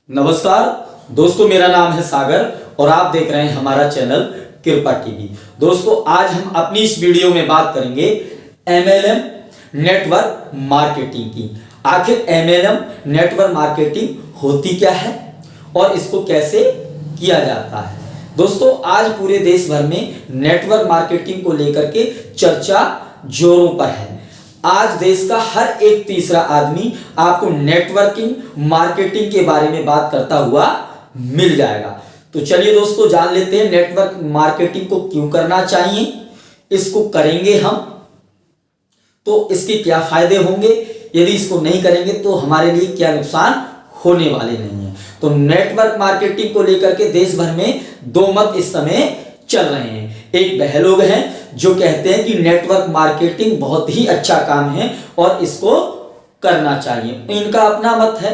नमस्कार दोस्तों, मेरा नाम है सागर और आप देख रहे हैं हमारा चैनल कृपा टीवी। दोस्तों, आज हम अपनी इस वीडियो में बात करेंगे एमएलएम नेटवर्क मार्केटिंग की। आखिर एमएलएम नेटवर्क मार्केटिंग होती क्या है और इसको कैसे किया जाता है। दोस्तों, आज पूरे देश भर में नेटवर्क मार्केटिंग को लेकर के चर्चा जोरों पर है। आज देश का हर एक तीसरा आदमी आपको नेटवर्किंग मार्केटिंग के बारे में बात करता हुआ मिल जाएगा। तो चलिए दोस्तों, जान लेते हैं नेटवर्क मार्केटिंग को क्यों करना चाहिए, इसको करेंगे हम तो इसके क्या फायदे होंगे, यदि इसको नहीं करेंगे तो हमारे लिए क्या नुकसान होने वाले नहीं है। तो नेटवर्क मार्केटिंग को लेकर के देश भर में दो मत इस समय चल रहे हैं। एक वह लोग हैं जो कहते हैं कि नेटवर्क मार्केटिंग बहुत ही अच्छा काम है और इसको करना चाहिए, इनका अपना मत है।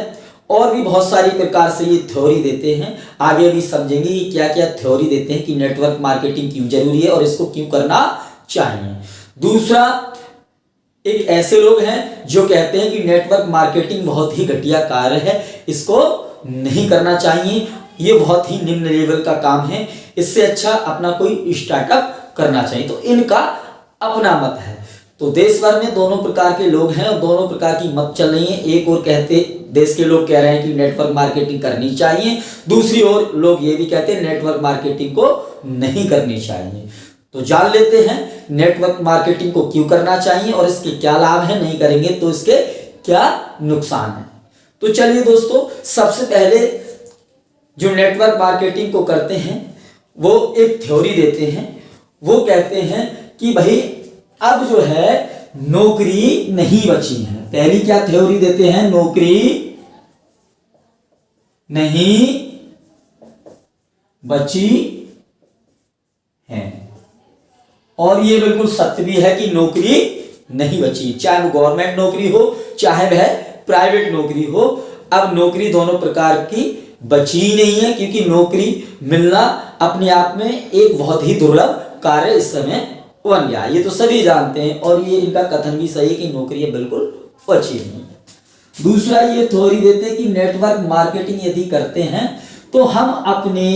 और भी बहुत सारी प्रकार से ये थ्योरी देते हैं, आगे भी समझेंगे कि क्या क्या थ्योरी देते हैं कि नेटवर्क मार्केटिंग क्यों जरूरी है और इसको क्यों करना चाहिए। दूसरा, एक ऐसे लोग हैं जो कहते हैं कि नेटवर्क मार्केटिंग बहुत ही घटिया कार्य है, इसको नहीं करना चाहिए, ये बहुत ही निम्न लेवल का काम है, इससे अच्छा अपना कोई स्टार्टअप करना चाहिए। तो इनका अपना मत है। तो देश भर में दोनों प्रकार के लोग हैं और दोनों प्रकार की मत चल रही है। एक और कहते देश के लोग कह रहे हैं कि नेटवर्क मार्केटिंग करनी चाहिए, दूसरी ओर लोग ये भी कहते हैं नेटवर्क मार्केटिंग को नहीं करनी चाहिए। तो जान लेते हैं नेटवर्क मार्केटिंग को क्यों करना चाहिए और इसके क्या लाभ है, नहीं करेंगे तो इसके क्या नुकसान है। तो चलिए दोस्तों, सबसे पहले जो नेटवर्क मार्केटिंग को करते हैं वो एक थ्योरी देते हैं। वो कहते हैं कि भाई अब जो है नौकरी नहीं बची है। पहली क्या थ्योरी देते हैं, नौकरी नहीं बची है। और ये बिल्कुल सत्य भी है कि नौकरी नहीं बची, चाहे वो गवर्नमेंट नौकरी हो चाहे वह प्राइवेट नौकरी हो। अब नौकरी दोनों प्रकार की बची ही नहीं है, क्योंकि नौकरी मिलना अपने आप में एक बहुत ही दुर्लभ कार्य इस समय बन गया। ये तो सभी जानते हैं और ये इनका कथन भी सही है कि नौकरी बिल्कुल बची नहीं है। दूसरा, ये थ्योरी देते हैं कि नेटवर्क मार्केटिंग यदि करते हैं तो हम अपने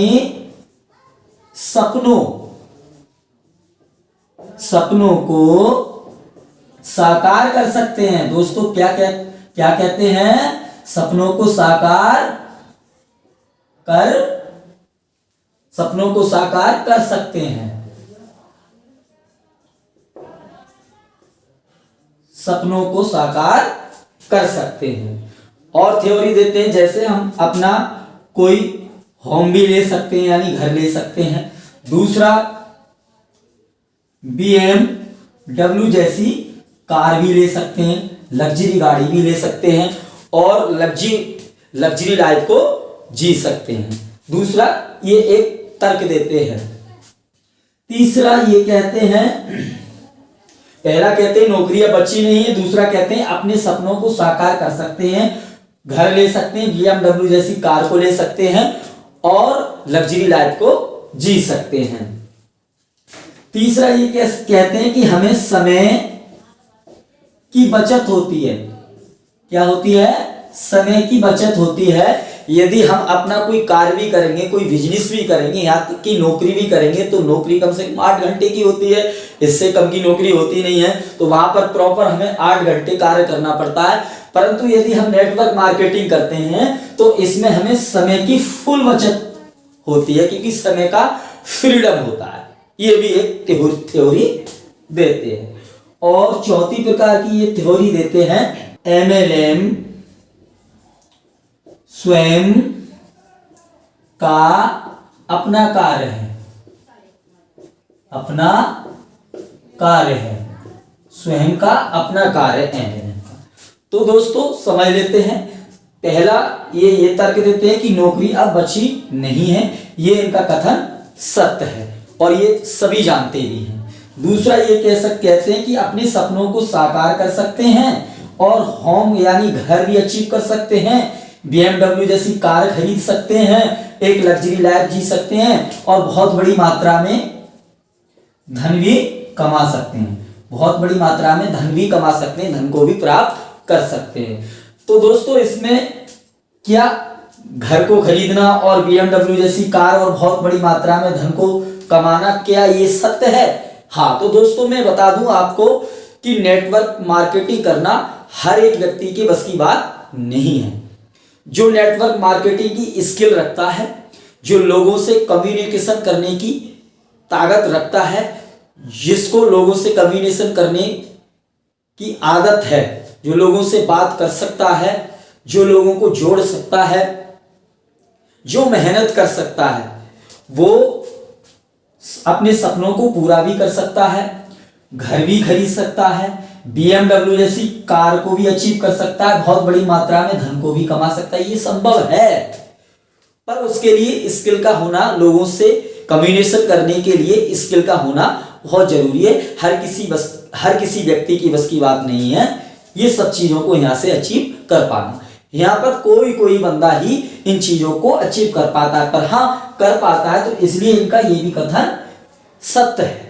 सपनों को साकार कर सकते हैं। दोस्तों, क्या कहते हैं, सपनों को साकार कर सकते हैं। सपनों को साकार कर सकते हैं। और थ्योरी देते हैं जैसे हम अपना कोई होम भी ले सकते हैं, यानी घर ले सकते हैं। दूसरा, BMW जैसी कार भी ले सकते हैं, लग्जरी गाड़ी भी ले सकते हैं और लग्जरी लाइफ को जी सकते हैं। दूसरा, ये एक तर्क देते हैं। तीसरा, ये कहते हैं, पहला कहते हैं नौकरी अब बची नहीं है, दूसरा कहते हैं अपने सपनों को साकार कर सकते हैं, घर ले सकते हैं, BMW जैसी कार को ले सकते हैं और लग्जरी लाइफ को जी सकते हैं। तीसरा, ये कहते हैं कि हमें समय की बचत होती है। क्या होती है, समय की बचत होती है। यदि हम अपना कोई कार्य भी करेंगे, कोई बिजनेस भी करेंगे, यहाँ तक कि नौकरी भी करेंगे तो नौकरी कम से कम 8 घंटे की होती है, इससे कम की नौकरी होती नहीं है। तो वहां पर प्रॉपर हमें 8 घंटे कार्य करना पड़ता है। परंतु यदि हम नेटवर्क मार्केटिंग करते हैं तो इसमें हमें समय की फुल बचत होती है, क्योंकि समय का फ्रीडम होता है। ये भी एक थ्योरी देते हैं। और चौथी प्रकार की ये थ्योरी देते हैं, MLM स्वयं का अपना कार्य है, स्वयं का अपना कार्य MLM का। तो दोस्तों, समझ लेते हैं। पहला, ये तर्क देते हैं कि नौकरी अब बची नहीं है, ये इनका कथन सत्य है और ये सभी जानते भी हैं। दूसरा, ये कहते हैं कि अपने सपनों को साकार कर सकते हैं और होम यानी घर भी अचीव कर सकते हैं, BMW जैसी कार खरीद सकते हैं, एक लग्जरी लाइफ जी सकते हैं और बहुत बड़ी मात्रा में धन भी कमा सकते हैं, धन को भी प्राप्त कर सकते हैं। तो दोस्तों, इसमें क्या घर को खरीदना और BMW जैसी कार और बहुत बड़ी मात्रा में धन को कमाना, क्या ये सत्य है? हाँ, तो दोस्तों मैं बता दूं आपको कि नेटवर्क मार्केटिंग करना हर एक व्यक्ति के बस की बात नहीं है। जो नेटवर्क मार्केटिंग की स्किल रखता है, जो लोगों से कम्युनिकेशन करने की ताकत रखता है, जिसको लोगों से कम्युनिकेशन करने की आदत है, जो लोगों से बात कर सकता है, जो लोगों को जोड़ सकता है, जो मेहनत कर सकता है, वो अपने सपनों को पूरा भी कर सकता है, घर भी खरीद सकता है, BMW जैसी कार को भी अचीव कर सकता है, बहुत बड़ी मात्रा में धन को भी कमा सकता है। ये संभव है, पर उसके लिए स्किल का होना, लोगों से कम्युनिकेशन करने के लिए स्किल का होना बहुत जरूरी है। हर किसी व्यक्ति की बस की बात नहीं है ये सब चीजों को यहाँ से अचीव कर पाना। यहाँ पर कोई बंदा ही इन चीजों को अचीव कर पाता है, पर हाँ कर पाता है, तो इसलिए इनका ये भी कथन सत्य है।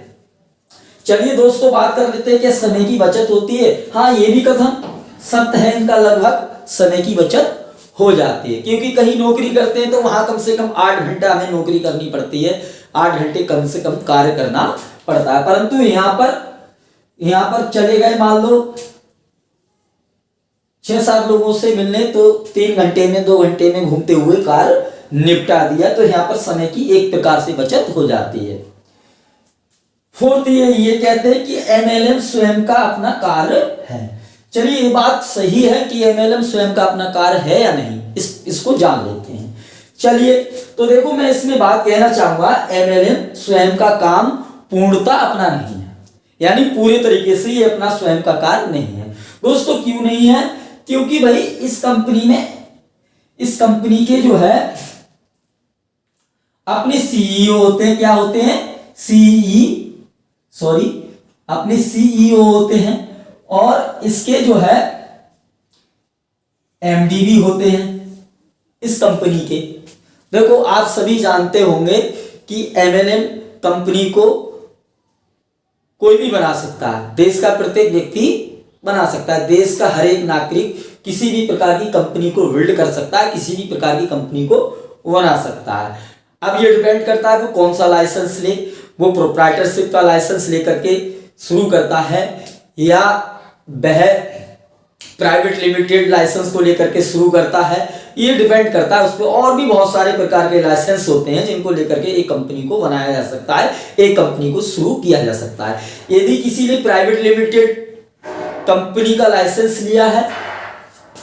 चलिए दोस्तों बात कर लेते हैं कि समय की बचत होती है। हाँ, ये भी कथन सत्य है, इनका लगभग समय की बचत हो जाती है, क्योंकि कहीं नौकरी करते हैं तो वहां कम से कम 8 घंटा हमें नौकरी करनी पड़ती है, 8 घंटे कम से कम कार्य करना पड़ता है। परंतु यहाँ पर चले गए मान लो 6-7 लोगों से मिलने, तो 3 घंटे में 2 घंटे में घूमते हुए कार्य निपटा दिया, तो यहाँ पर समय की एक प्रकार से बचत हो जाती है। फोर्थ ये कहते हैं कि MLM स्वयं का अपना कार्य है। चलिए ये बात सही है कि MLM स्वयं का अपना कार्य है या नहीं, इसको जान लेते हैं। चलिए तो देखो, मैं इसमें बात कहना चाहूंगा, MLM स्वयं का काम पूर्णता अपना नहीं है, यानी पूरे तरीके से ये अपना स्वयं का कार्य नहीं है। दोस्तों क्यों नहीं है? क्योंकि भाई इस कंपनी के जो है अपने CEO होते हैं, क्या होते हैं? अपने CEO होते हैं, और इसके जो है MD भी होते हैं इस कंपनी के। देखो आप सभी जानते होंगे कि MLM कंपनी को कोई भी बना सकता है, देश का प्रत्येक व्यक्ति बना सकता है, देश का हर एक नागरिक किसी भी प्रकार की कंपनी को बिल्ड कर सकता है, किसी भी प्रकार की कंपनी को बना सकता है। अब ये डिपेंड करता है वो कौन सा लाइसेंस ले, वो प्रोप्राइटरशिप का लाइसेंस लेकर के शुरू करता है या वह प्राइवेट लिमिटेड लाइसेंस को लेकर के शुरू करता है, ये डिपेंड करता है उस पर। और भी बहुत सारे प्रकार के लाइसेंस होते हैं जिनको लेकर के एक कंपनी को बनाया जा सकता है, एक कंपनी को शुरू किया जा सकता है। यदि किसी ने प्राइवेट लिमिटेड कंपनी का लाइसेंस लिया है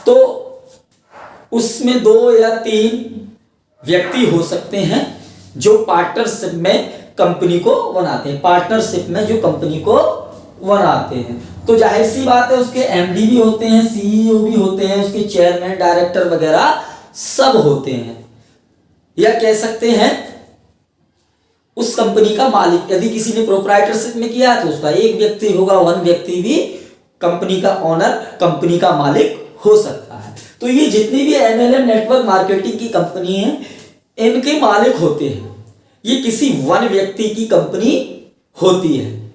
तो उसमें 2 या 3 व्यक्ति हो सकते हैं जो पार्टनरशिप में कंपनी को बनाते हैं, पार्टनरशिप में जो कंपनी को बनाते हैं। तो जाहिर सी बात है उसके MD भी होते हैं, CEO भी होते हैं, उसके चेयरमैन, डायरेक्टर वगैरह सब होते हैं, या कह सकते हैं उस कंपनी का मालिक। यदि किसी ने प्रोप्राइटरशिप में किया है तो उसका एक व्यक्ति होगा, 1 व्यक्ति भी कंपनी का ओनर, कंपनी का मालिक हो सकता है। तो ये जितनी भी MLM नेटवर्क मार्केटिंग की कंपनी है इनके मालिक होते हैं, ये किसी 1 व्यक्ति की कंपनी होती है।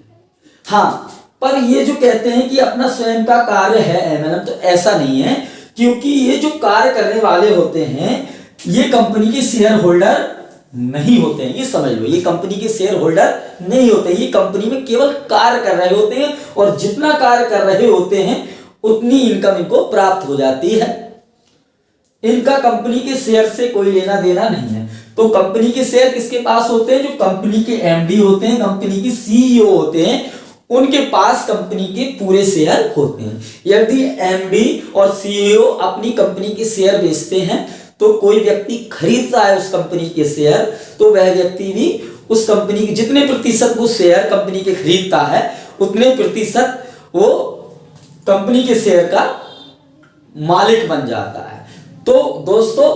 हाँ, पर ये जो कहते हैं कि अपना स्वयं का कार्य है MLM, तो ऐसा नहीं है, क्योंकि ये जो कार्य करने वाले होते हैं ये कंपनी के शेयर होल्डर नहीं होते हैं, ये समझ लो, ये कंपनी के शेयर होल्डर नहीं होते, ये कंपनी में केवल कार्य कर रहे होते हैं, और जितना कार्य कर रहे होते हैं उतनी इनकम इनको प्राप्त हो जाती है। इनका कंपनी के शेयर से कोई लेना देना नहीं है। तो कंपनी के शेयर किसके पास होते हैं? जो कंपनी के MD होते हैं, कंपनी के CEO होते हैं, उनके पास कंपनी के पूरे शेयर होते हैं। यदि MD और CEO अपनी कंपनी के शेयर बेचते हैं तो कोई व्यक्ति खरीदता है उस कंपनी के शेयर, तो वह व्यक्ति भी उस कंपनी के जितने प्रतिशत वो शेयर कंपनी के खरीदता है उतने प्रतिशत वो कंपनी के शेयर का मालिक बन जाता है। तो दोस्तों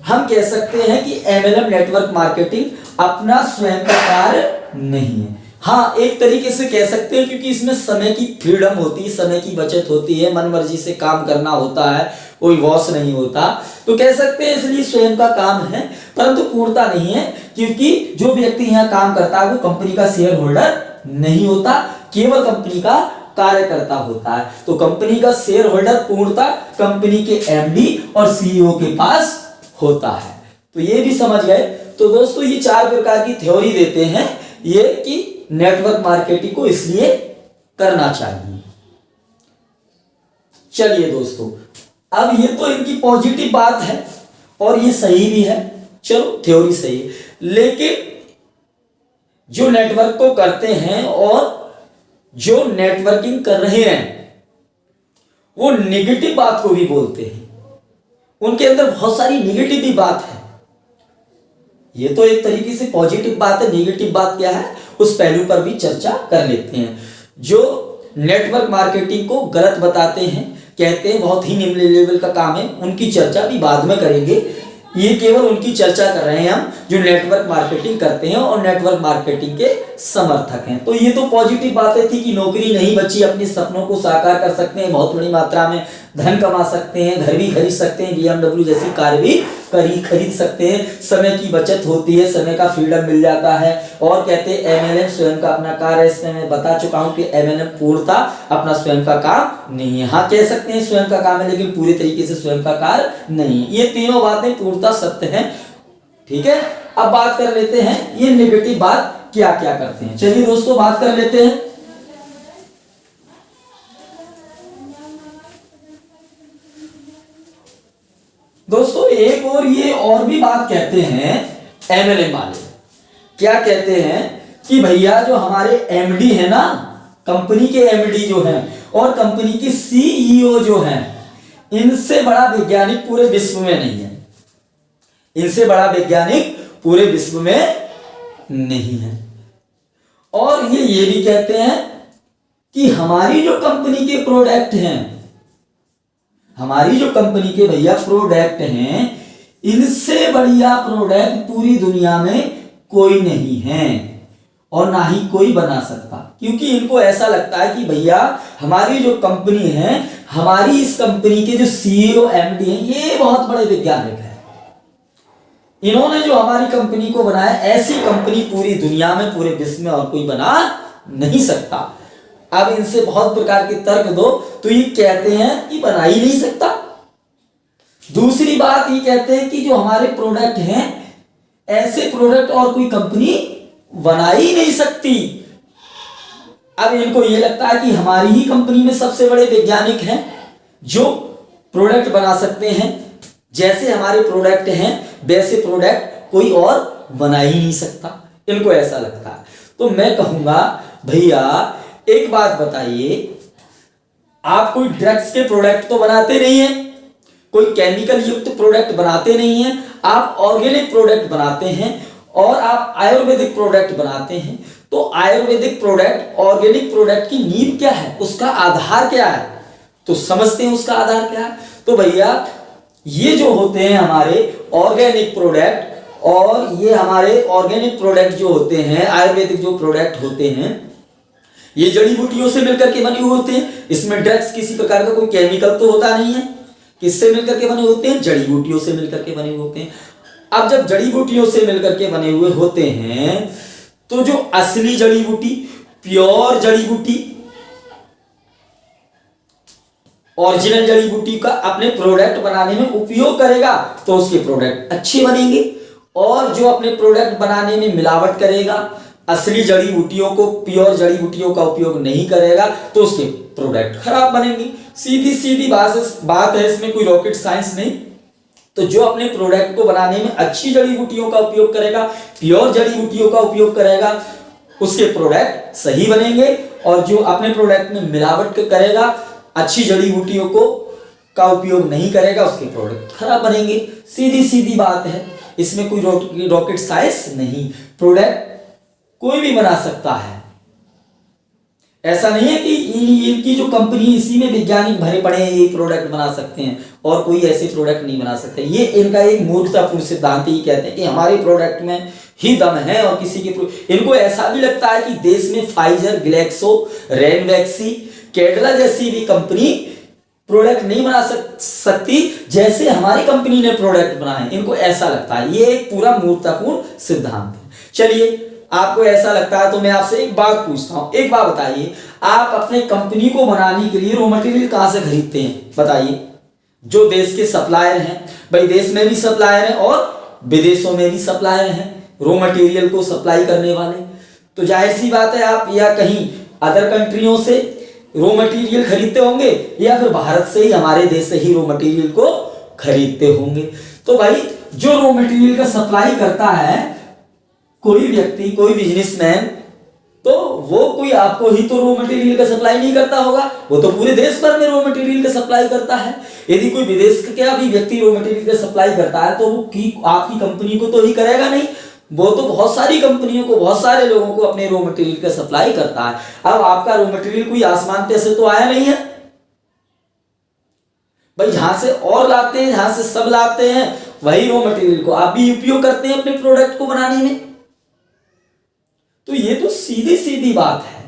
हम कह सकते हैं कि MLM नेटवर्क मार्केटिंग अपना स्वयं का कार्य नहीं है। हाँ, एक तरीके से कह सकते हैं, क्योंकि इसमें समय की फ्रीडम होती है, समय की बचत होती है, मन मर्जी से काम करना होता है, कोई बॉस नहीं होता, तो कह सकते हैं इसलिए स्वयं का काम है, परंतु पूर्णता नहीं है, क्योंकि जो व्यक्ति यहाँ काम करता है वो कंपनी का शेयर होल्डर नहीं होता, केवल कंपनी का कार्यकर्ता होता है। तो कंपनी का शेयर होल्डर पूर्णता कंपनी के MD और CEO के पास होता है। तो ये भी समझ गए। तो दोस्तों ये 4 प्रकार की थ्योरी देते हैं ये कि नेटवर्क मार्केटिंग को इसलिए करना चाहिए। चलिए दोस्तों, अब ये तो इनकी पॉजिटिव बात है और ये सही भी है, चलो थ्योरी सही है। लेकिन जो नेटवर्क को करते हैं और जो नेटवर्किंग कर रहे हैं वो नेगेटिव बात को भी बोलते हैं, उनके अंदर बहुत सारी नेगेटिव भी बात है। ये तो एक तरीके से पॉजिटिव बात है, नेगेटिव बात क्या है उस पहलू पर भी चर्चा कर लेते हैं। जो नेटवर्क मार्केटिंग को गलत बताते हैं, कहते हैं बहुत ही निम्न लेवल का काम है, उनकी चर्चा भी बाद में करेंगे। ये केवल उनकी चर्चा कर रहे हैं हम जो नेटवर्क मार्केटिंग करते हैं और नेटवर्क मार्केटिंग के समर्थक हैं। तो ये तो पॉजिटिव बातें थी कि नौकरी नहीं बची, अपने सपनों को साकार कर सकते हैं, बहुत बड़ी मात्रा में धन कमा सकते हैं, घर भी खरीद सकते हैं, BMW जैसी कार भी खरीद सकते हैं, समय की बचत होती है, समय का फ्रीडम मिल जाता है। और कहते हैं MLM स्वयं का अपना कार है। इसमें मैं बता चुका हूं कि MLM पूर्णता अपना स्वयं का काम नहीं है। हाँ कह सकते हैं स्वयं का काम है लेकिन पूरी तरीके से स्वयं का कार नहीं। ये तीनों बातें पूर्णता सत्य हैं। ठीक है, अब बात कर लेते हैं ये नेगेटिव बात क्या क्या करते हैं। चलिए दोस्तों बात कर लेते हैं। दोस्तों एक और ये और भी बात कहते हैं MLM वाले, क्या कहते हैं कि भैया जो हमारे MD है ना, कंपनी के MD जो हैं और कंपनी की CEO जो हैं, इनसे बड़ा वैज्ञानिक पूरे विश्व में नहीं है। इनसे बड़ा वैज्ञानिक पूरे विश्व में नहीं है। और ये भी कहते हैं कि हमारी जो कंपनी के प्रोडक्ट हैं, हमारी जो कंपनी के भैया प्रोडक्ट हैं, इनसे बढ़िया प्रोडक्ट पूरी दुनिया में कोई नहीं है और ना ही कोई बना सकता। क्योंकि इनको ऐसा लगता है कि भैया हमारी जो कंपनी है, हमारी इस कंपनी के जो CEO MD हैं, ये बहुत बड़े वैज्ञानिक हैं। इन्होंने जो हमारी कंपनी को बनाया, ऐसी कंपनी पूरी दुनिया में पूरे विश्व में और कोई बना नहीं सकता। अब इनसे बहुत प्रकार के तर्क दो तो ये कहते हैं कि बना ही नहीं सकता। दूसरी बात ये कहते हैं कि जो हमारे प्रोडक्ट हैं, ऐसे प्रोडक्ट और कोई कंपनी बना ही नहीं सकती। अब इनको ये लगता है कि हमारी ही कंपनी में सबसे बड़े वैज्ञानिक हैं जो प्रोडक्ट बना सकते हैं। जैसे हमारे प्रोडक्ट हैं वैसे प्रोडक्ट कोई और बना ही नहीं सकता, इनको ऐसा लगता है। तो मैं कहूंगा भैया एक बात बताइए, आप कोई ड्रग्स के प्रोडक्ट तो बनाते नहीं हैं, कोई केमिकल युक्त प्रोडक्ट बनाते नहीं हैं, आप ऑर्गेनिक प्रोडक्ट बनाते हैं और आप आयुर्वेदिक प्रोडक्ट बनाते हैं। तो आयुर्वेदिक प्रोडक्ट ऑर्गेनिक प्रोडक्ट की नींव क्या है, उसका आधार क्या है, तो समझते हैं उसका आधार क्या है। तो भैया ये जो होते हैं हमारे ऑर्गेनिक प्रोडक्ट और ये हमारे ऑर्गेनिक प्रोडक्ट जो होते हैं, आयुर्वेदिक जो प्रोडक्ट होते हैं, ये जड़ी बूटियों से मिलकर के बने हुए होते हैं। इसमें ड्रग्स किसी प्रकार का कोई केमिकल तो होता नहीं है। किससे मिलकर के बने होते हैं, जड़ी बूटियों से मिलकर के बने हुए होते हैं। अब जब जड़ी बूटियों से मिलकर के बने हुए होते हैं तो जो असली जड़ी बूटी, प्योर जड़ी बूटी, ओरिजिनल जड़ी बूटी का अपने प्रोडक्ट बनाने में उपयोग करेगा तो उसके प्रोडक्ट अच्छे बनेंगे। और जो अपने प्रोडक्ट बनाने में मिलावट करेगा, असली जड़ी बूटियों को, प्योर जड़ी बूटियों का उपयोग नहीं करेगा तो उसके प्रोडक्ट खराब बनेंगे। सीधी सीधी बात है, इसमें कोई रॉकेट साइंस नहीं। तो जो अपने प्रोडक्ट को बनाने में अच्छी जड़ी बूटियों का उपयोग करेगा, प्योर जड़ी बूटियों का उपयोग करेगा, उसके प्रोडक्ट सही बनेंगे। और जो अपने प्रोडक्ट में मिलावट करेगा, अच्छी जड़ी बूटियों को का उपयोग नहीं करेगा, उसके प्रोडक्ट खराब बनेंगे। सीधी सीधी बात है, इसमें कोई रॉकेट साइंस नहीं। प्रोडक्ट कोई भी बना सकता है, ऐसा नहीं है कि इनकी जो कंपनी इसी में वैज्ञानिक भरे पड़े हैं, ये प्रोडक्ट बना सकते हैं और कोई ऐसे प्रोडक्ट नहीं बना सकते। ये इनका एक मूर्खतापूर्ण सिद्धांत ही कहते हैं कि हमारे प्रोडक्ट में ही दम है और किसी के। इनको ऐसा भी लगता है कि देश में फाइजर, ग्लेक्सो, रेनवैक्सी, कैडिला जैसी भी कंपनी प्रोडक्ट नहीं बना सकती जैसे हमारी कंपनी ने प्रोडक्ट बनाए। इनको ऐसा लगता है, ये एक पूरा मूर्खतापूर्ण सिद्धांत है। चलिए आपको ऐसा लगता है तो मैं आपसे एक बात पूछता हूं, एक बात बताइए, आप अपने कंपनी को बनाने के लिए रॉ मटेरियल कहां से खरीदते हैं, बताइए। जो देश के सप्लायर हैं, भाई देश में भी सप्लायर हैं और विदेशों में भी सप्लायर हैं रॉ मटेरियल को सप्लाई करने वाले। तो जाहिर सी बात है आप या कहीं अदर कंट्रियों से रॉ मटेरियल खरीदते होंगे या फिर भारत से ही, हमारे देश से ही रॉ मटेरियल को खरीदते होंगे। तो भाई जो रॉ मटेरियल का सप्लाई करता है कोई व्यक्ति, कोई बिजनेसमैन, तो वो कोई आपको ही तो रॉ मटेरियल का सप्लाई नहीं करता होगा, वो तो पूरे देश भर में रॉ मटेरियल का सप्लाई करता है। यदि कोई विदेश का भी व्यक्ति रॉ मटेरियल का सप्लाई करता है तो वो आपकी कंपनी को तो ही करेगा नहीं, वो तो बहुत सारी कंपनियों को, बहुत सारे लोगों को अपने रॉ मटेरियल का सप्लाई करता है। अब आपका रॉ मटेरियल कोई आसमान पे से तो आया नहीं है भाई, जहां से और लाते हैं, जहां से सब लाते हैं वही रॉ मटेरियल को आप भी उपयोग करते हैं अपने प्रोडक्ट को बनाने में। तो ये तो सीधी सीधी बात है,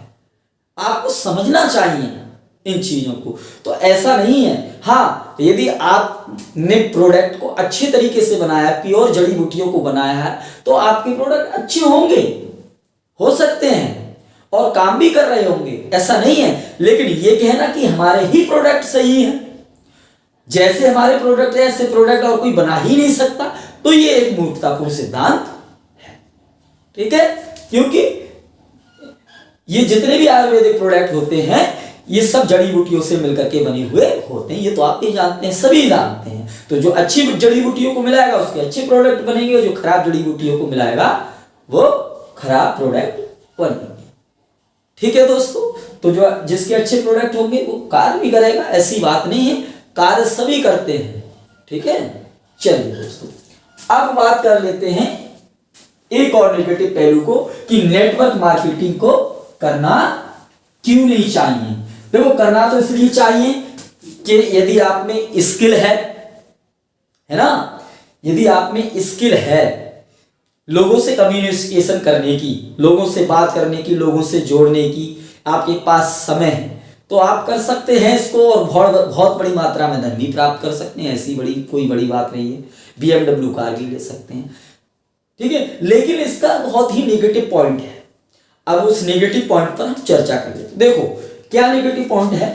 आपको समझना चाहिए इन चीजों को। तो ऐसा नहीं है। हाँ, यदि आपने प्रोडक्ट को अच्छे तरीके से बनाया, प्योर जड़ी बूटियों को बनाया है, तो आपके प्रोडक्ट अच्छे होंगे, हो सकते हैं और काम भी कर रहे होंगे, ऐसा नहीं है। लेकिन ये कहना कि हमारे ही प्रोडक्ट सही है, जैसे हमारे प्रोडक्ट है ऐसे प्रोडक्ट और कोई बना ही नहीं सकता, तो ये एक मूर्खतापूर्ण सिद्धांत है। ठीक है, क्योंकि ये जितने भी आयुर्वेदिक प्रोडक्ट होते हैं ये सब जड़ी बूटियों से मिलकर के बने हुए होते हैं, ये तो आप भी जानते हैं, सभी जानते हैं। तो जो अच्छी जड़ी बूटियों को मिलाएगा उसके अच्छे प्रोडक्ट बनेंगे, जो खराब जड़ी बूटियों को मिलाएगा वो खराब प्रोडक्ट बनेंगे। ठीक है दोस्तों, तो जो जिसके अच्छे प्रोडक्ट होंगे वो कार्य भी करेगा, ऐसी बात नहीं है, कार्य सभी करते हैं। ठीक है, चलिए दोस्तों अब बात कर लेते हैं एक और नेगेटिव पहलू को कि नेटवर्क मार्केटिंग को करना क्यों नहीं चाहिए। देखो, करना तो इसलिए चाहिए कि यदि आप में स्किल है ना, यदि आप में स्किल है लोगों से कम्युनिकेशन करने की, लोगों से बात करने की, लोगों से जोड़ने की, आपके पास समय है तो आप कर सकते हैं इसको और बहुत बड़ी मात्रा में धन भी प्राप्त कर सकते हैं। ऐसी बड़ी कोई बड़ी बात नहीं है, BMW कार भी ले सकते हैं। ठीक है, लेकिन इसका बहुत ही नेगेटिव पॉइंट है। अब उस नेगेटिव पॉइंट पर हम चर्चा कर लेते हैं। देखो क्या नेगेटिव पॉइंट है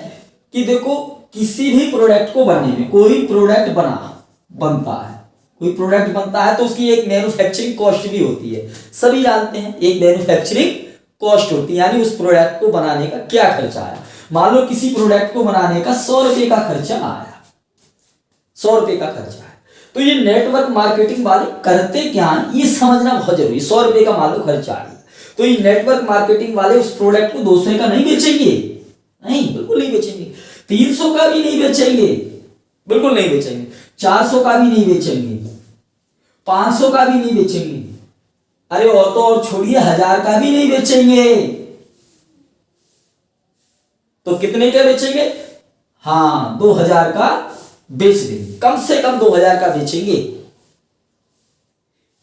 कि देखो किसी भी प्रोडक्ट को बनने में, कोई प्रोडक्ट बनता है, कोई प्रोडक्ट बनता है तो उसकी एक मैन्युफैक्चरिंग कॉस्ट भी होती है, सभी जानते हैं एक मैन्युफैक्चरिंग कॉस्ट होती है, यानी उस प्रोडक्ट को बनाने का क्या खर्चा आया। मान लो किसी प्रोडक्ट को बनाने का 100 रुपए का खर्चा आया, 100 रुपए का खर्चा है, तो ये नेटवर्क मार्केटिंग वाले करते क्या है ये समझना बहुत जरूरी। 100 रुपए का मान लो खर्चा आया तो ये नेटवर्क मार्केटिंग वाले उस प्रोडक्ट को 200 का नहीं बेचेंगे, नहीं, बिल्कुल नहीं बेचेंगे। 300 का भी नहीं बेचेंगे, बिल्कुल नहीं बेचेंगे। 400 का भी नहीं बेचेंगे, 500 का भी नहीं बेचेंगे, अरे और तो और छोड़िए 1000 का भी नहीं बेचेंगे। तो कितने का बेचेंगे? हाँ, 2000 का बेच देंगे, कम से कम 2000 का बेचेंगे।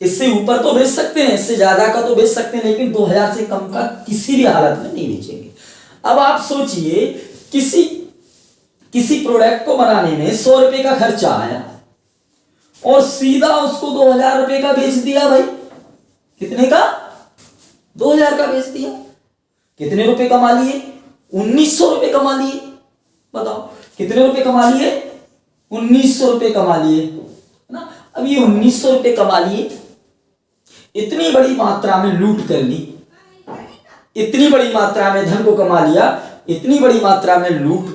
इससे ऊपर तो बेच सकते हैं, इससे ज्यादा का तो बेच सकते हैं, लेकिन 2000 से कम का किसी भी हालत में नहीं बेचेंगे। अब आप सोचिए किसी प्रोडक्ट को बनाने में 100 रुपए का खर्चा आया और सीधा उसको 2000 रुपए का बेच दिया। भाई कितने का? 2000 का बेच दिया। कितने रुपए कमा लिए? 1900 रुपए कमा लिए। बताओ कितने रुपए कमा लिए? 1900 रुपए कमा लिए ना। अब ये 1900 रुपए कमा लिए, इतनी बड़ी मात्रा में लूट कर ली, इतनी बड़ी मात्रा में धन को कमा लिया, इतनी बड़ी मात्रा में लूट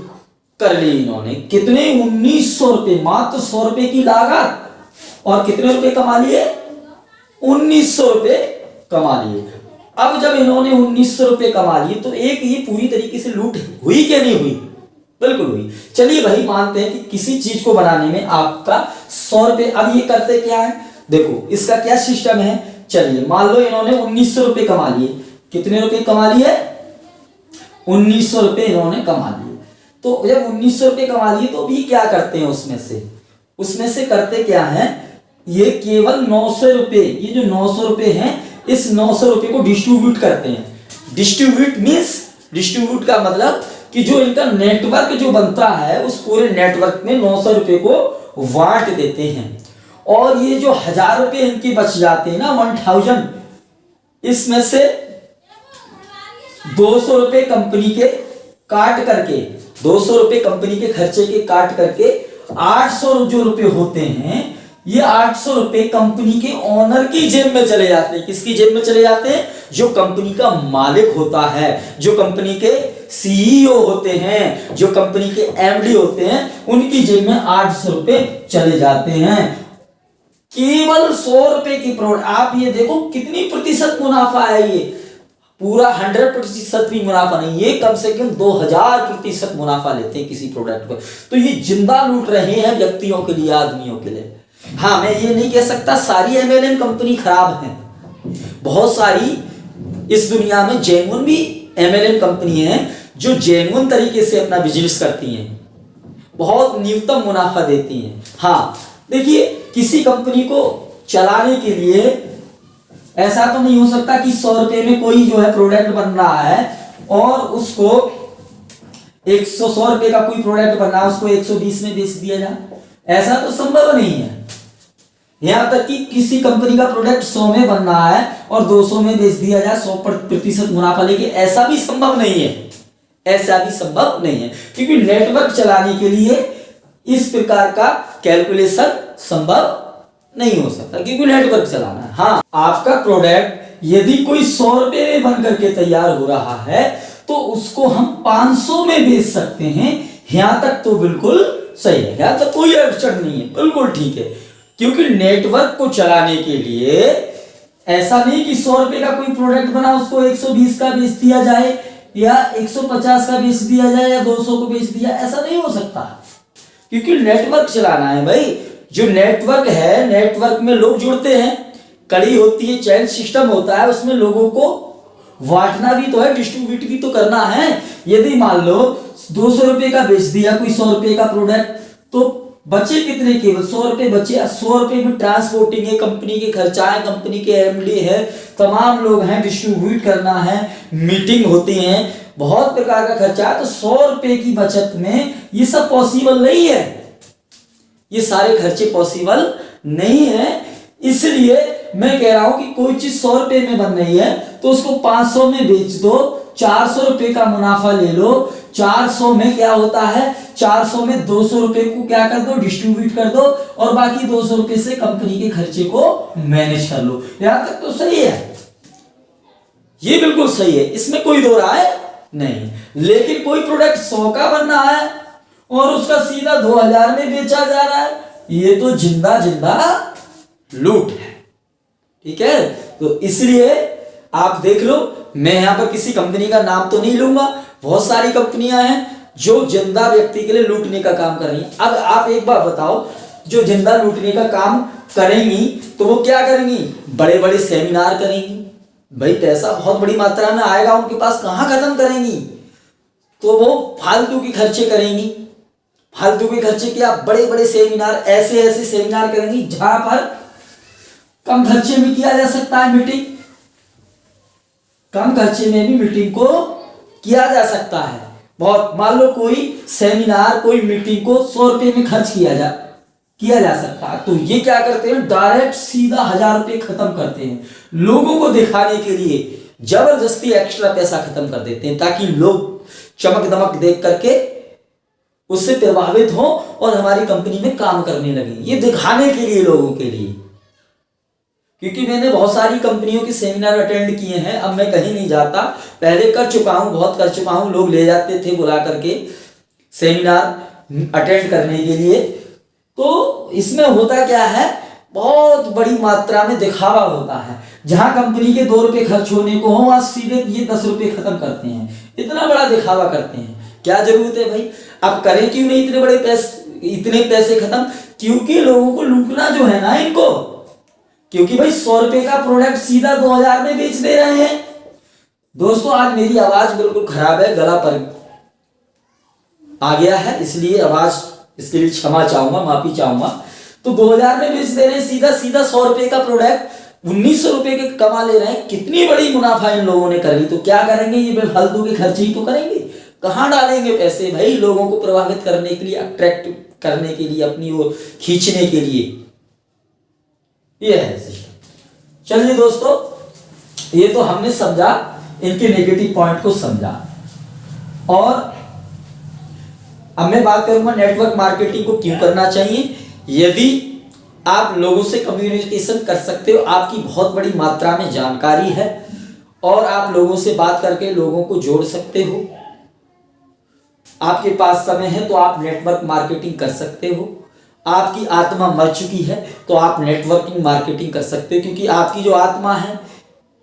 कर ली इन्होंने। कितने? 1900 रुपए, मात्र 100 रुपए की लागत और कितने रुपए कमा लिए? 1900 रुपए कमा लिए। अब जब इन्होंने 1900 रुपए कमा लिए तो एक ये पूरी तरीके से लूट हुई क्या नहीं हुई? बिल्कुल हुई। चलिए भाई मानते हैं कि किसी चीज को बनाने में आपका 100 रुपए। अब ये करते क्या है, देखो इसका क्या सिस्टम है। चलिए मान लो इन्होंने 1900 रुपए कमा लिए। कितने रुपए कमा लिए? 1900 रुपए इन्होंने कमा लिए। तो जब 1900 रुपए कमा लिए तो अभी क्या करते हैं उसमें से करते क्या है, ये केवल 900 रुपए, ये जो 900 रुपए हैं इस 900 रुपए को डिस्ट्रीब्यूट करते हैं। डिस्ट्रीब्यूट का मतलब कि जो इनका नेटवर्क जो बनता है उस पूरे नेटवर्क में 900 रुपए को बांट देते हैं। और ये जो 1000 रुपए इनके बच जाते हैं ना, 1000, इसमें से 200 रुपए कंपनी के काट करके, 200 रुपए कंपनी के खर्चे के काट करके 800 जो रुपए होते हैं, ये 800 रुपए कंपनी के ओनर की जेब में चले जाते हैं। किसकी जेब में चले जाते हैं? जो कंपनी का मालिक होता है, जो कंपनी के सीईओ होते हैं, जो कंपनी के एमडी होते हैं, उनकी जेब में 800 रुपए चले जाते हैं। केवल 100 रुपए की प्रोडक्ट, आप ये देखो कितनी प्रतिशत मुनाफा है। ये पूरा 100% भी मुनाफा नहीं, ये कम से कम 2000% मुनाफा लेते हैं किसी प्रोडक्ट पर। तो ये जिंदा लूट रहे हैं व्यक्तियों के लिए, आदमियों के लिए। हाँ, मैं ये नहीं कह सकता सारी एमएलएम कंपनी खराब है, बहुत सारी इस दुनिया में जेन्युइन भी एमएलएम कंपनी है जो जेन्युइन तरीके से अपना बिजनेस करती हैं, बहुत न्यूनतम मुनाफा देती हैं। हाँ देखिए, किसी कंपनी को चलाने के लिए ऐसा तो नहीं हो सकता कि 100 रुपए में कोई जो है प्रोडक्ट बन रहा है और उसको 100 रुपए का कोई प्रोडक्ट बन रहा है, उसको 120 में बेच दिया जाए। ऐसा तो संभव नहीं है। यहां तक कि किसी कंपनी का प्रोडक्ट 100 में बन रहा है और 200 में बेच दिया जाए 100% मुनाफा लेके, ऐसा भी संभव नहीं है। ऐसा भी संभव नहीं है, क्योंकि नेटवर्क चलाने के लिए इस प्रकार का कैलकुलेशन संभव नहीं हो सकता, क्योंकि नेटवर्क चलाना है। हाँ, आपका प्रोडक्ट यदि कोई 100 रुपए में बन करके तैयार हो रहा है तो उसको हम 500 में बेच सकते हैं। यहां तक तो बिल्कुल सही है, यहां तक कोई अड़चन नहीं है, बिल्कुल ठीक है। क्योंकि नेटवर्क को चलाने के लिए ऐसा नहीं कि 100 रुपए का कोई प्रोडक्ट बना उसको 120 का बेच दिया जाए या 150 का बेच दिया जाए या 200 को बेच दिया, ऐसा नहीं हो सकता, क्योंकि नेटवर्क चलाना है भाई। जो नेटवर्क है, नेटवर्क में लोग जुड़ते हैं, कड़ी होती है, चैन सिस्टम होता है, उसमें लोगों को बांटना भी तो है, डिस्ट्रीब्यूट भी तो करना है। यदि मान लो 200 रुपए का बेच दिया कोई 100 रुपए का प्रोडक्ट, तो बचे कितने? केवल 100 रुपए बचे। 100 रुपए में ट्रांसपोर्टिंग है, कंपनी के खर्चा है, कंपनी के एमडी है, तमाम लोग हैं, डिस्ट्रीब्यूट करना है, मीटिंग होती है, बहुत प्रकार का खर्चा है। तो 100 रुपए की बचत में ये सब पॉसिबल नहीं है, ये सारे खर्चे पॉसिबल नहीं है। इसलिए मैं कह रहा हूं कि कोई चीज 100 रुपए में बन रही है तो उसको 500 में बेच दो, 400 रुपए का मुनाफा ले लो। 400 में क्या होता है? 400 में 200 रुपए को क्या कर दो? डिस्ट्रीब्यूट कर दो, और बाकी 200 रुपए से कंपनी के खर्चे को मैनेज कर लो। यहां तक तो सही है, ये बिल्कुल सही है, इसमें कोई दो राय नहीं। लेकिन कोई प्रोडक्ट 100 का बन रहा है और उसका सीधा 2000 में बेचा जा रहा है, ये तो जिंदा जिंदा लूट है। ठीक है, तो इसलिए आप देख लो, मैं यहां पर किसी कंपनी का नाम तो नहीं लूंगा, बहुत सारी कंपनियां हैं जो जिंदा व्यक्ति के लिए लूटने का काम कर रही हैं। अब आप एक बार बताओ, जो जिंदा लूटने का काम करेंगी तो वो क्या करेंगी? बड़े बड़े सेमिनार करेंगी, भाई पैसा बहुत बड़ी मात्रा में आएगा उनके पास, कहां खत्म करेंगी? तो वो फालतू के खर्चे करेंगी। फालतू के खर्चे क्या? बड़े बड़े सेमिनार, ऐसे ऐसे सेमिनार करेंगी जहां पर कम खर्चे में किया जा सकता है मीटिंग, कम खर्चे में भी मीटिंग को किया जा सकता है। बहुत, मान लो कोई सेमिनार, कोई मीटिंग को 100 रुपए में खर्च किया जा सकता है, तो ये क्या करते हैं? डायरेक्ट सीधा 1000 रुपए खत्म करते हैं, लोगों को दिखाने के लिए जबरदस्ती एक्स्ट्रा पैसा खत्म कर देते हैं, ताकि लोग चमक दमक देख करके उससे प्रभावित हो और हमारी कंपनी में काम करने लगे, ये दिखाने के लिए, लोगों के लिए। क्योंकि मैंने बहुत सारी कंपनियों के सेमिनार अटेंड किए हैं, अब मैं कहीं नहीं जाता, पहले कर चुका हूं, बहुत कर चुका हूं, लोग ले जाते थे बुला करके सेमिनार अटेंड करने के लिए। तो इसमें होता क्या है? बहुत बड़ी मात्रा में दिखावा होता है। जहां कंपनी के 2 रुपए खर्च होने को हो, वहां सीधे ये 10 रुपए खत्म करते हैं, इतना बड़ा दिखावा करते हैं। क्या जरूरत है भाई? अब करें क्यों नहीं इतने पैसे खत्म? क्योंकि लोगों को लूटना जो है ना इनको, क्योंकि भाई 100 रुपए का प्रोडक्ट सीधा 2000 में बेच दे रहे हैं। दोस्तों, आज मेरी आवाज बिल्कुल खराब है, गला पर आ गया है, इसलिए आवाज, इसके लिए क्षमा चाहूंगा, माफी चाहूंगा। तो 2000 में बेच दे रहे हैं सीधा सीधा 100 रुपए का प्रोडक्ट, 1900 रुपए के कमा ले रहे हैं। कितनी बड़ी मुनाफा इन लोगों ने कर ली, तो क्या करेंगे? ये बेफालतू के खर्चे ही तो करेंगे। कहां डालेंगे पैसे भाई? लोगों को प्रभावित करने के लिए, अट्रैक्ट करने के लिए, अपनी ओर खींचने के लिए, ये है सिस्टम। चलिए दोस्तों, ये तो हमने समझा, इनके नेगेटिव पॉइंट को समझा। और अब मैं बात करूंगा नेटवर्क मार्केटिंग को क्यों करना चाहिए। यदि आप लोगों से कम्युनिकेशन कर सकते हो, आपकी बहुत बड़ी मात्रा में जानकारी है और आप लोगों से बात करके लोगों को जोड़ सकते हो, आपके पास समय है तो आप नेटवर्क मार्केटिंग कर सकते हो। आपकी आत्मा मर चुकी है तो आप नेटवर्किंग मार्केटिंग कर सकते हो, क्योंकि आपकी जो आत्मा है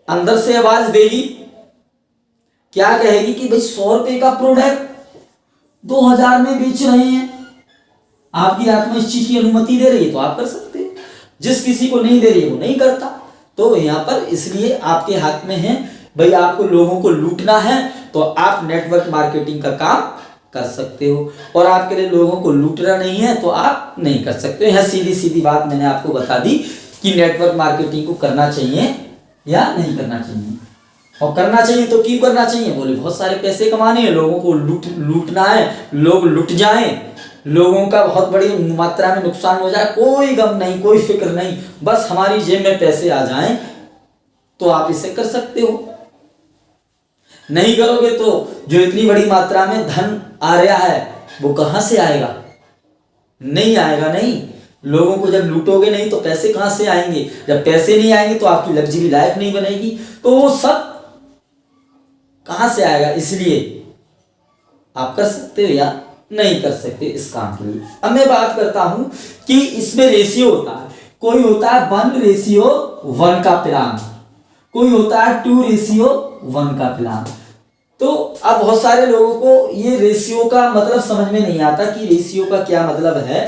अंदर से आवाज देगी, क्या कहेगी कि भाई 100 रुपए का प्रोडक्ट 2000 में बेच रहे हैं। आपकी आत्मा इस चीज की अनुमति दे रही है तो आप कर सकते हैं, जिस किसी को नहीं दे रही है वो नहीं करता। तो यहाँ पर इसलिए आपके हाथ में है, भाई आपको लोगों को लूटना है तो आप नेटवर्क मार्केटिंग का काम कर सकते हो, और आपके लिए लोगों को लूटना नहीं है तो आप नहीं कर सकते हो। यह सीधी सीधी बात मैंने आपको बता दी कि नेटवर्क मार्केटिंग को करना चाहिए या नहीं करना चाहिए। और करना चाहिए तो क्यों करना चाहिए, बोले बहुत सारे पैसे कमाने हैं, लोगों को लूटना है, लोग लुट जाएं, लोगों का बहुत बड़ी मात्रा में नुकसान हो जाए, कोई गम नहीं, कोई फिक्र नहीं, बस हमारी जेब में पैसे आ जाएं, तो आप इसे कर सकते हो। नहीं करोगे तो जो इतनी बड़ी मात्रा में धन आ रहा है वो कहां से आएगा, नहीं आएगा। नहीं, लोगों को जब लूटोगे नहीं तो पैसे कहां से आएंगे, जब पैसे नहीं आएंगे तो आपकी लग्जरी लाइफ नहीं बनेगी, तो वो सब कहां से आएगा। इसलिए आप कर सकते हो या नहीं कर सकते इस काम के लिए। अब मैं बात करता हूं कि इसमें रेशियो होता है, कोई होता है 1:1 का प्लान, कोई होता है 2:1 का प्लान। तो अब बहुत सारे लोगों को ये रेशियो का मतलब समझ में नहीं आता कि रेशियो का क्या मतलब है,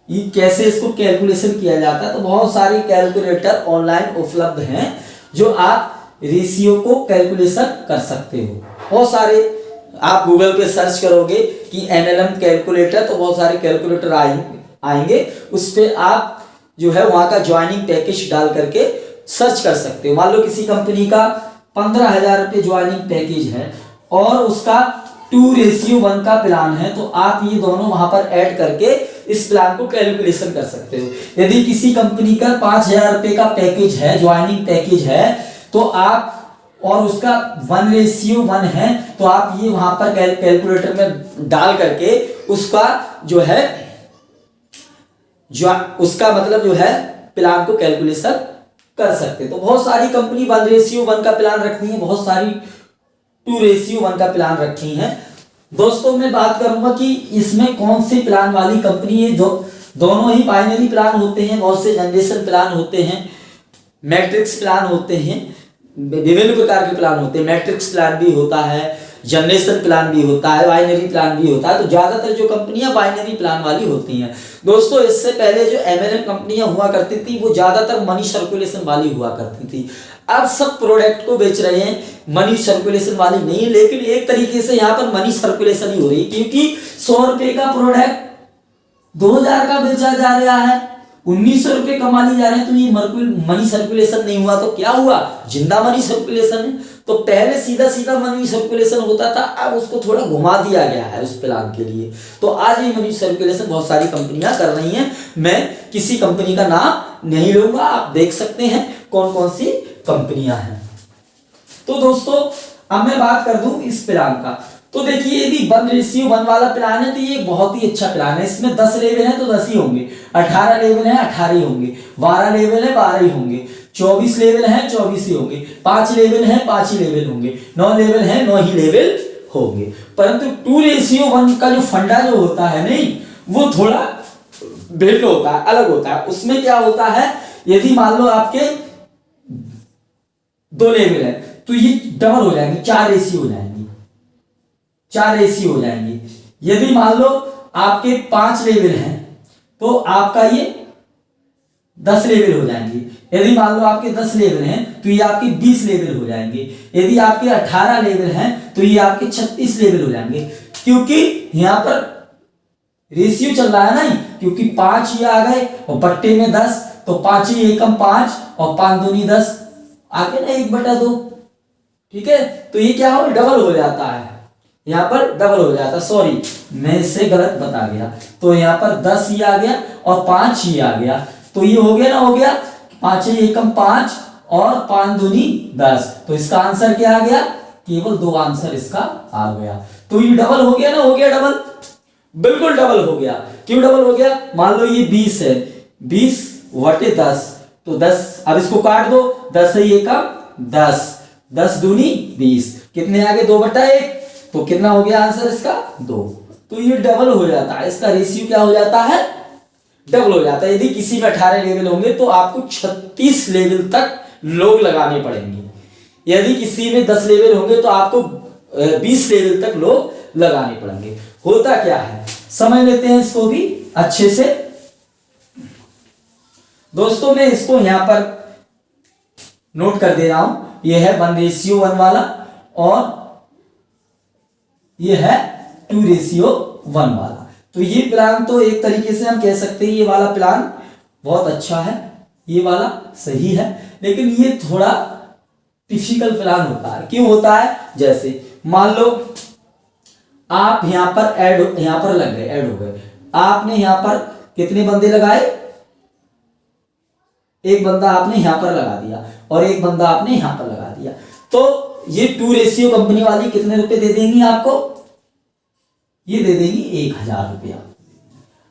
ये कैसे इसको कैलकुलेशन किया जाता है। तो बहुत सारे कैलकुलेटर ऑनलाइन उपलब्ध हैं जो आप रेशियो को कैलकुलेशन कर सकते हो। बहुत सारे आप गूगल पे सर्च करोगे कि एमएलएम कैलकुलेटर, तो बहुत सारे कैलकुलेटर आएंगे, उस पे आप जो है वहां का ज्वाइनिंग पैकेज डाल करके सर्च कर सकते हो। मान लो किसी कंपनी का 15,000 रुपये ज्वाइनिंग पैकेज है और उसका 2:1 का प्लान है, तो आप ये दोनों वहां पर ऐड करके इस प्लान को कैलकुलेशन कर सकते हो। यदि किसी कंपनी का 5,000 रुपये का पैकेज है, ज्वाइनिंग पैकेज है, तो आप और उसका 1:1 है, तो आप ये वहां पर कैलकुलेटर में डाल करके उसका जो है उसका मतलब जो है प्लान को कैलकुलेशन कर सकते। तो बहुत सारी कंपनी 1:1 का प्लान रखती है, बहुत सारी 2:1 का प्लान रखी है। दोस्तों मैं बात करूंगा कि इसमें कौन सी प्लान वाली कंपनी है। दोनों ही बाइनरी प्लान होते हैं, बहुत से जनरेशन प्लान होते हैं, मैट्रिक्स प्लान होते हैं, विभिन्न प्रकार के प्लान होते हैं। मैट्रिक्स प्लान भी होता है, जनरेशन प्लान भी होता है, बाइनरी प्लान भी होता है। तो ज्यादातर जो कंपनियां बाइनरी प्लान वाली होती हैं। दोस्तों इससे पहले जो एमएलएम कंपनियां हुआ करती थी वो ज्यादातर मनी सर्कुलेशन वाली हुआ करती थी। अब सब प्रोडक्ट को बेच रहे हैं, मनी सर्कुलेशन वाली नहीं, लेकिन एक तरीके से यहाँ पर मनी सर्कुलेशन ही हो रही है, क्योंकि 100 रुपए का प्रोडक्ट 2000 का बेचा जा रहा है, 1900 रुपए कमा लिए जा रहे हैं। तो ये मनी सर्कुलेशन नहीं हुआ तो क्या हुआ, जिंदा मनी सर्कुलेशन है। तो पहले सीधा सीधा मनी सर्कुलेशन होता था, अब उसको थोड़ा घुमा दिया गया है उस प्लान के लिए। तो आज ये मनी सर्कुलेशन बहुत सारी कंपनियां कर रही हैं। मैं किसी कंपनी का नाम नहीं लूंगा, आप देख सकते हैं कौन कौन सी कंपनियां हैं। तो दोस्तों अब मैं बात कर दूं इस प्लान का, तो देखिए यदि 1:1 वाला प्लान है तो ये बहुत ही अच्छा प्लान है। इसमें 10 लेवल है तो 10 ही होंगे, 18 लेवल है 18 ही होंगे, 12 लेवल है 12 ही होंगे, 24 लेवल है 24 ही होंगे, 5 लेवल है 5 ही लेवल होंगे, 9 लेवल है 9 ही लेवल होंगे। परंतु 2:1 का जो फंडा जो होता है नहीं, वो थोड़ा भिन्न होता है, अलग होता है। उसमें क्या होता है, यदि मान लो आपके 2 लेवल है तो ये डबल हो जाएंगे, 4 रेशियो हो जाएंगे, 4 रेशियो हो जाएंगे। यदि मान लो आपके 5 लेवल हैं तो आपका ये 10 लेवल हो जाएंगे। यदि मान लो आपके 10 लेवल हैं तो ये आपके 20 लेवल हो जाएंगे। यदि आपके 18 लेवल हैं तो ये आपके 36 लेवल हो जाएंगे, क्योंकि यहां पर रेशियो चल रहा है ना, क्योंकि 5 ये आ गए और बट्टे में 10, तो 5 ही एकम 5 और 5 दूनी 10 आगे ना 1/2। ठीक है, तो ये क्या हो, डबल हो जाता है, यहाँ पर डबल हो जाता। सॉरी मैं इससे गलत बता गया। तो यहाँ पर 10 ही आ गया और 5 ही आ गया, तो ये हो गया ना, हो गया 5 एकम 5 और 5 दूनी 10। तो इसका आंसर क्या आ गया, केवल 2 आंसर इसका आ गया। तो ये डबल हो गया ना, हो गया डबल। बिल्कुल डबल हो गया। क्यों डबल हो गया? मान लो ये 20 है, 20 बटे 10, तो 10, अब इसको काट दो, 10 है ये का 10, 10 दूनी 20, कितने आगे 2/1, तो कितना हो गया आंसर इसका 2। तो ये डबल हो जाता है, इसका रेशियो क्या हो जाता है? डबल हो जाता है। यदि किसी में 18 लेवल होंगे तो आपको 36 लेवल तक लोग लगाने पड़ेंगे। यदि किसी में 10 लेवल होंगे तो आपको 20 लेवल तक लोग लगाने पड़ेंगे। होता क्या है समझ लेते हैं इसको भी अच्छे से। दोस्तों मैं इसको यहां पर नोट कर दे रहा हूं, यह है 1:1 वाला और यह है 2:1 वाला। तो ये प्लान तो एक तरीके से हम कह सकते हैं ये वाला प्लान बहुत अच्छा है, ये वाला सही है, लेकिन ये थोड़ा डिफिकल्ट प्लान होता है। क्यों होता है? जैसे मान लो आप यहां पर लग गए, ऐड हो गए, आपने यहां पर कितने बंदे लगाए? एक बंदा आपने यहां पर लगा दिया और एक बंदा आपने यहां पर लगा दिया, तो ये 2 कंपनी वाली कितने रुपए दे देंगी आपको? ये दे देंगी 1000 रुपया।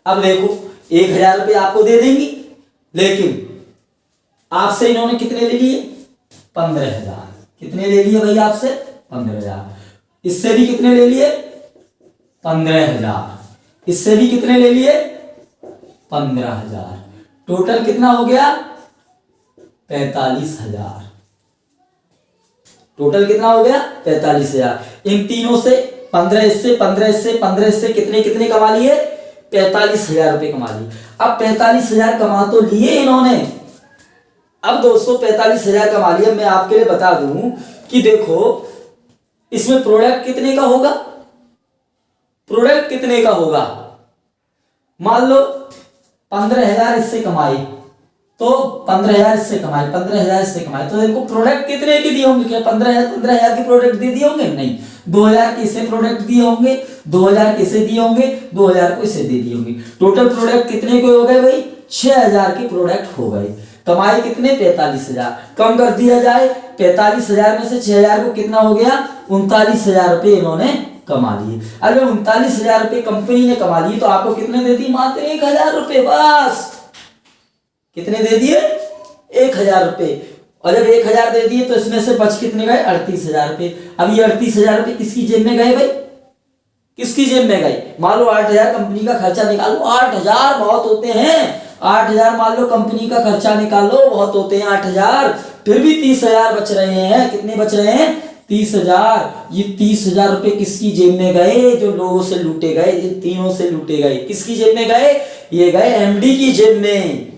अब देखो 1000 रुपया आपको दे देंगी, लेकिन आपसे इन्होंने कितने ले लिए? 15,000। कितने ले लिए भाई आपसे? 15,000। इससे भी कितने ले लिए? 15,000। इससे भी कितने ले लिए? 15,000। टोटल कितना हो गया? 45,000। टोटल कितना हो गया? 45,000। इन तीनों से 15 इससे 15 इससे 15 इससे कितने कितने कमा लिए? 45,000 रुपए कमा लिए। अब 45,000 कमा तो लिए इन्होंने। अब दोस्तों 45,000 कमा लिया, मैं आपके लिए बता दूं कि देखो इसमें प्रोडक्ट कितने का होगा? प्रोडक्ट कितने का होगा? मान लो 15,000 इससे कमाए, तो 15,000 इससे कमाए, 15,000 इससे कमाए, तो इनको प्रोडक्ट कितने के दिए होंगे? क्या 15,000 के प्रोडक्ट दे दिए होंगे? नहीं। 2,000 के इसे प्रोडक्ट दिए होंगे, 2,000 के इसे दिए होंगे, 2,000 को इसे दे दिए होंगे। टोटल प्रोडक्ट कितने के हो गए भाई? 6,000 के प्रोडक्ट हो गए। कमाई कितने? 45,000। कम कर दिया जाए 45,000 में से 6,000 को कितना हो गया? 39,000 रुपए इन्होंने कमा लिए। अगर 39,000 रुपए कंपनी ने कमा लिए तो आपको कितने दे दी? मात्र 1,000 रुपए बस। कितने दे दिए? 1,000 रुपए। और जब 1,000 दे दिए तो इसमें से बच कितने गए? 38,000 रुपए। अब ये 38,000 रुपए किसकी जेब में गए भाई? किसकी जेब में गए? मान लो 8,000 कंपनी का खर्चा निकालो। 8,000 बहुत होते हैं। 8,000 मान लो कंपनी का खर्चा निकाल लो, बहुत होते हैं 8,000। फिर भी 30,000 बच रहे हैं। कितने बच रहे हैं? 30,000। ये 30,000 रुपए किसकी जेब में गए? जो लोगों से लूटे गए, इन तीनों से लूटे गए। किसकी जेब में गए? ये गए एमडी की जेब में,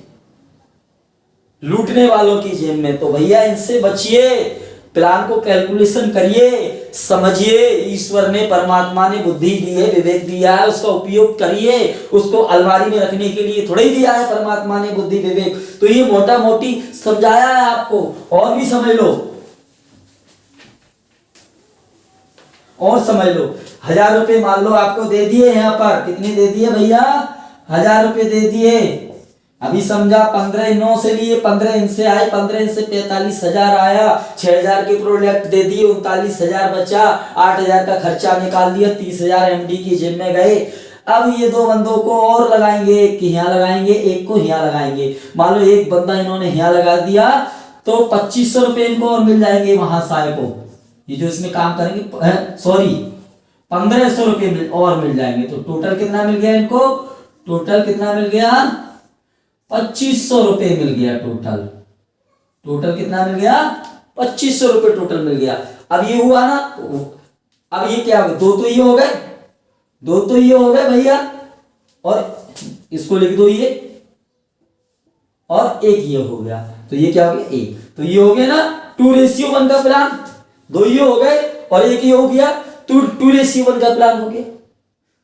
लूटने वालों की जेब में। तो भैया इनसे बचिए, प्लान को कैलकुलेशन करिए, समझिए। ईश्वर ने, परमात्मा ने बुद्धि दी है, विवेक दिया है, उसका उपयोग करिए। उसको अलमारी में रखने के लिए थोड़ा ही दिया है परमात्मा ने बुद्धि विवेक। तो ये मोटा मोटी समझाया है आपको, और भी समझ लो, और समझ लो। 1,000 रुपए मान लो आपको दे दिए, यहाँ पर कितने दे दिए भैया? 1,000 रुपए दे दिए। अभी समझा 15 9 से लिए, 15 इनसे आए, 15 इनसे 45,000 आया, 6,000 के प्रोडक्ट दे दिए, 39,000 बचा, 8,000 का खर्चा निकाल दिया, 30,000 एमडी की जेब में गए। अब ये दो बंदों को और लगाएंगे, एक यहाँ लगाएंगे, एक को यहाँ लगाएंगे। मान लो एक बंदा इन्होंने यहाँ लगा दिया तो 2,500 रुपए इनको और मिल जाएंगे वहां साय को, ये जो इसमें काम करेंगे, सॉरी 1,500 रुपए और मिल जाएंगे। तो टोटल कितना मिल गया इनको? टोटल कितना मिल गया? 2,500 रुपए मिल गया टोटल। टोटल कितना मिल गया? 2,500 रुपए टोटल मिल गया। अब ये हुआ ना, अब ये क्या हो गया? दो तो ये हो गए, दो तो ये हो गए भैया, और इसको लिख दो ये, और एक ये हो गया। तो ये क्या हो गया? एक। तो ये हो गया ना 2:1 का प्लान। दो ये हो गए और एक ये हो गया, 2:1 का प्लान हो गया।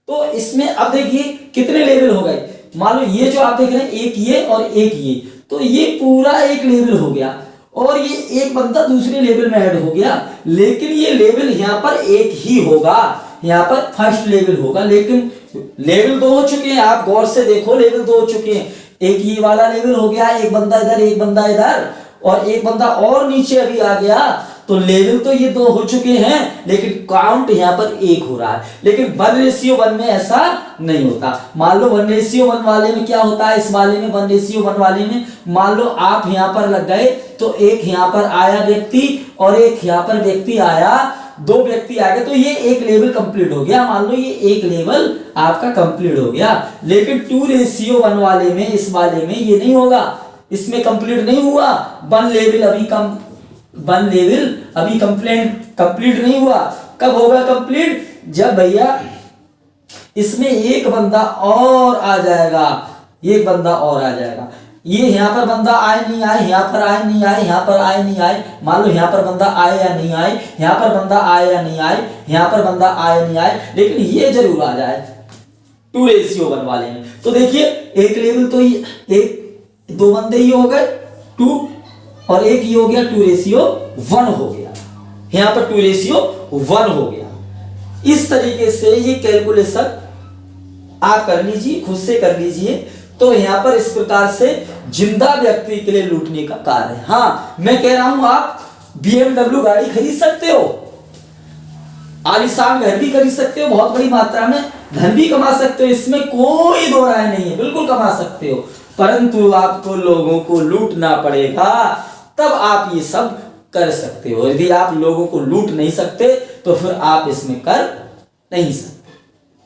तो इसमें अब देखिए कितने लेवल हो गए। मान लो ये जो आप देख रहे हैं, एक ये और एक ये, तो ये पूरा एक लेवल हो गया, और ये एक बंदा दूसरे लेवल में ऐड हो गया। लेकिन ये लेवल यहाँ पर एक ही होगा, यहाँ पर फर्स्ट लेवल होगा। लेकिन लेवल 2 हो चुके हैं, आप गौर से देखो, लेवल 2 हो चुके हैं। एक ये वाला लेवल हो गया, एक बंदा इधर, एक बंदा इधर, और एक बंदा और नीचे अभी आ गया। तो लेवल तो ये 2 हो चुके हैं, लेकिन काउंट यहाँ पर 1 हो रहा है। लेकिन 1:1 में ऐसा नहीं होता। मान लो 1:1 वाले में क्या होता है, इस वाले में 1:1 वाले में मान लो आप यहाँ पर लग गए, तो एक यहाँ पर आया व्यक्ति और एक यहाँ पर व्यक्ति आया, 2 व्यक्ति आ गए, तो ये एक लेवल कंप्लीट हो गया। मान लो ये एक लेवल आपका कंप्लीट हो गया। लेकिन 2:1 वाले में, इस वाले में ये नहीं होगा, इसमें कंप्लीट नहीं हुआ। 1 लेवल अभी कंप्लीट नहीं हुआ। कब होगा कंप्लीट, जब भैया इसमें एक बंदा और आ जाएगा, एक बंदा और आ जाएगा। ये यहाँ पर बंदा आए नहीं आए, यहाँ पर आए नहीं आए, यहाँ पर आए नहीं आए, मान लो यहाँ पर बंदा आए या नहीं आए, यहाँ पर बंदा आए या नहीं आए, यहाँ पर बंदा आए नहीं आए, लेकिन ये जरूर आ जाए 2:1 वाले में। तो देखिए एक लेवल तो एक 2 बंदे ही हो गए 2 और एक ही हो गया 2:1 हो गया, यहाँ पर 2:1 हो गया। इस तरीके से ये कैलकुलेशन आप कर लीजिए, खुद से कर लीजिए। तो यहां पर इस प्रकार से जिंदा व्यक्ति के लिए लूटने का कार्य है। हाँ, मैं कह रहा हूं आप BMW गाड़ी खरीद सकते हो, आलीशान घर भी खरीद सकते हो, बहुत बड़ी मात्रा में धन भी कमा सकते हो, इसमें कोई दो राय नहीं है, बिल्कुल कमा सकते हो। परंतु आपको लोगों को लूटना पड़ेगा, तब आप ये सब कर सकते हो। यदि आप लोगों को लूट नहीं सकते तो फिर आप इसमें कर नहीं सकते।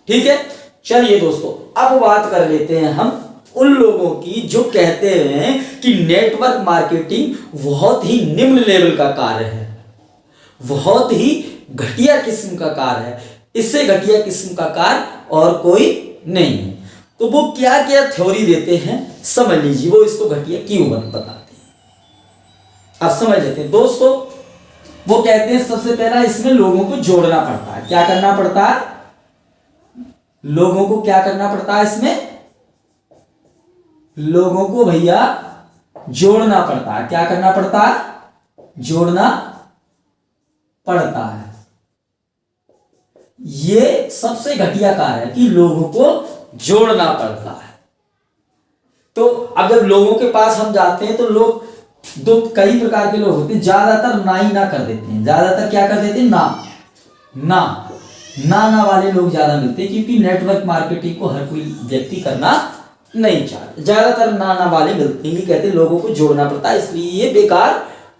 ठीक है, चलिए दोस्तों अब बात कर लेते हैं हम उन लोगों की जो कहते हैं कि नेटवर्क मार्केटिंग बहुत ही निम्न लेवल का कार्य है, बहुत ही घटिया किस्म का कार्य है, इससे घटिया किस्म का कार्य और कोई नहीं है। तो वो क्या क्या थ्योरी देते हैं समझ लीजिए, वो इसको घटिया क्यों बताते हैं। अब समझ लेते हैं दोस्तों। वो कहते हैं सबसे पहला इसमें लोगों को जोड़ना पड़ता है। क्या करना पड़ता है, लोगों को क्या करना पड़ता है, इसमें लोगों को भैया जोड़ना पड़ता है। क्या करना पड़ता है, जोड़ना पड़ता है। ये सबसे घटिया कार्य है कि लोगों को जोड़ना पड़ता है। तो अब जब लोगों के पास हम जाते हैं तो लोग दो कई प्रकार के लोग होते हैं, ज्यादातर ना ही ना कर देते हैं, ज्यादातर क्या कर देते हैं, ना वाले लोग ज्यादा मिलते हैं, क्योंकि नेटवर्क मार्केटिंग को हर कोई व्यक्ति करना नहीं चाहता, ज्यादातर ना वाले मिलते हैं। कहते हैं लोगों को जोड़ना पड़ता है, इसलिए ये बेकार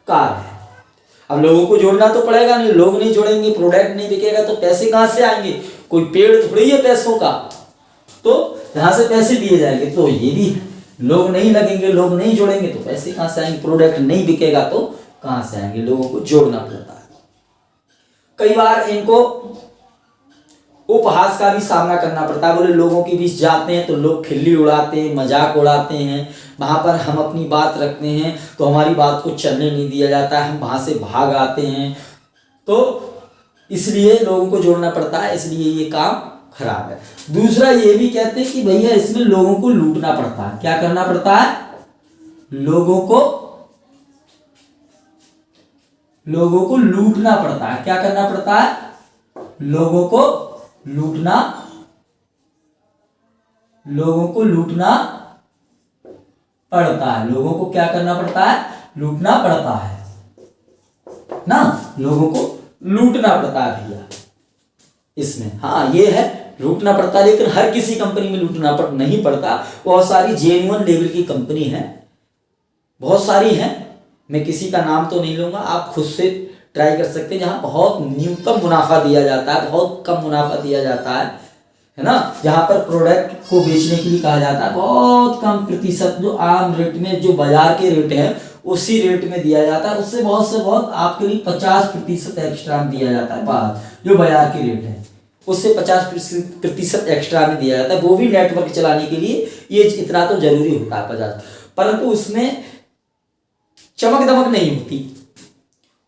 कार्य है। अब लोगों को जोड़ना तो पड़ेगा नहीं, लोग नहीं जोड़ेंगे, प्रोडक्ट नहीं बिकेगा तो पैसे कहां से आएंगे, कोई पेड़ थोड़ी है पैसों का, तो यहां से पैसे दिए जाएंगे। तो ये भी लोग नहीं लगेंगे, लोग नहीं जोड़ेंगे तो पैसे कहां से आएंगे, प्रोडक्ट नहीं बिकेगा तो कहां से आएंगे, लोगों को जोड़ना पड़ता है। कई बार इनको उपहास का भी सामना करना पड़ता है। बोले लोगों के बीच जाते हैं तो लोग खिल्ली उड़ाते हैं, मजाक उड़ाते हैं, वहां पर हम अपनी बात रखते हैं तो हमारी बात को चलने नहीं दिया जाता है, हम वहां से भाग आते हैं। तो इसलिए लोगों को जोड़ना पड़ता है, इसलिए ये काम खराब है। दूसरा ये भी कहते हैं कि भैया इसमें लोगों को लूटना पड़ता है। क्या करना पड़ता है, लोगों को लूटना पड़ता है। क्या करना पड़ता है, लोगों को लूटना पड़ता है। लोगों को क्या करना पड़ता है, लूटना पड़ता है ना, लोगों को लूटना पड़ता है भैया इसमें। हाँ ये है, लूटना पड़ता है, लेकिन हर किसी कंपनी में लूटना नहीं पड़ता। बहुत सारी जेन्युइन लेवल की कंपनी है, बहुत सारी हैं, मैं किसी का नाम तो नहीं लूंगा, आप खुद से ट्राई कर सकते हैं, जहां बहुत न्यूनतम मुनाफा दिया जाता है, बहुत कम मुनाफा दिया जाता है ना, जहां पर प्रोडक्ट को बेचने के लिए कहा जाता है बहुत कम प्रतिशत, जो आम रेट में, जो बाजार के रेट है उसी रेट में दिया जाता है, उससे बहुत आपके लिए 50% एक्स्ट्रा में दिया जाता है। बात जो बाजार के रेट है उससे 50% एक्स्ट्रा में दिया जाता है, वो भी नेटवर्क चलाने के लिए ये इतना तो जरूरी होता है 50, परंतु उसमें चमक दमक नहीं होती,